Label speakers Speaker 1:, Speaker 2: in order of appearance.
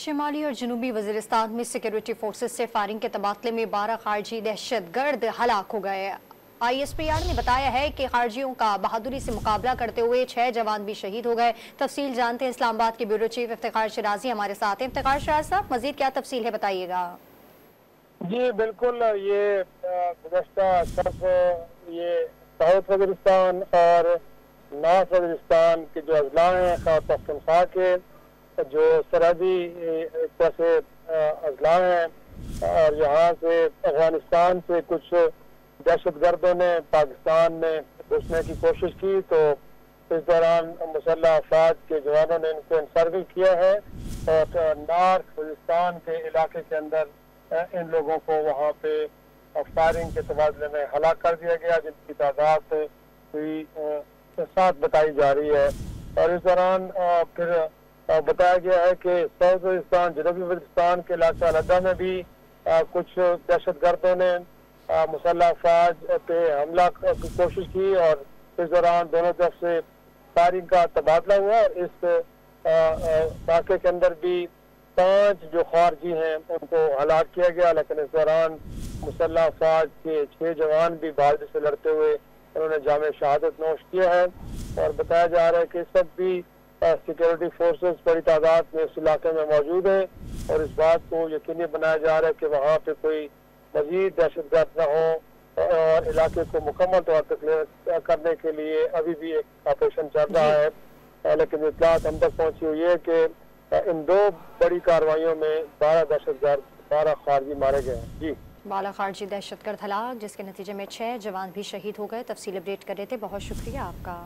Speaker 1: शिमाली और जनूबी वजीरिस्तान में सिक्योरिटी फोर्सेस से फायरिंग के तबादले में 12 खारजी दहशतगर्द हलाक हो गए। ISPR ने बताया है कि खारजियों का बहादुरी से मुकाबला करते हुए 6 जवान भी शहीद हो गए। तफसील जानते हैं, इस्लामाबाद के ब्यूरो चीफ इफ्तिखार शिराजी हमारे साथ हैं। इफ्तिखार शिराज साहब, मजीद क्या तफसील है, बताइएगा।
Speaker 2: जी बिल्कुल, ये गुज़श्ता सब ये साउथ वज़ीरिस्तान और नॉर्थ वज़ीरिस्तान के जो अजला हैं, खैबर पख्तूनख्वा के जो सरहदी से अजला हैं, और यहाँ से अफगानिस्तान से कुछ दहशतगर्दों ने पाकिस्तान में घुसने की कोशिश की, तो इस दौरान मुसल्लह अफवाज के जवानों ने इनको इंसर्गल किया है और नॉर्थ वज़ीरिस्तान के इलाके के अंदर इन लोगों को वहाँ पे फायरिंग के तबादले में हलाक कर दिया गया, जिनकी तादाद हुई 7 बताई जा रही है। और इस दौरान फिर बताया गया है कि साउथ वज़ीरिस्तान, जनूबी वज़ीरिस्तान के इलाका अलहदा में भी कुछ दहशतगर्दों ने मुसल्लह अफवाज पे हमला की कोशिश की और इस दौरान दोनों तरफ से फायरिंग का तबादला हुआ। इस वाक़े के अंदर भी 5 जो खारजी हैं उनको हलाक किया गया, लेकिन इस दौरान मुसल्लह अफवाज के 6 जवान भी बहादुरी से लड़ते हुए उन्होंने जामे शहादत नोश किया है। और बताया जा रहा है कि सब भी सिक्योरिटी फोर्सेस बड़ी तादाद में इस इलाके में मौजूद हैं और इस बात को यकीनी बनाया जा रहा है कि वहाँ पे कोई मजीद दहशतगर्द न हो, और इलाके को मुकम्मल तौर पर क्लियर करने के लिए अभी भी एक ऑपरेशन चल रहा है। लेकिन इत्तलात हम तक पहुँची हुई है कि इन 2 बड़ी कार्रवाइयों में 12 दहशतगर्द, 12 खारजी मारे गए हैं। जी,
Speaker 1: 12 खारजी दहशतगर्द हलाक, जिसके नतीजे में 6 जवान भी शहीद हो गए। तफसील अपडेट कर रहे थे, बहुत शुक्रिया आपका।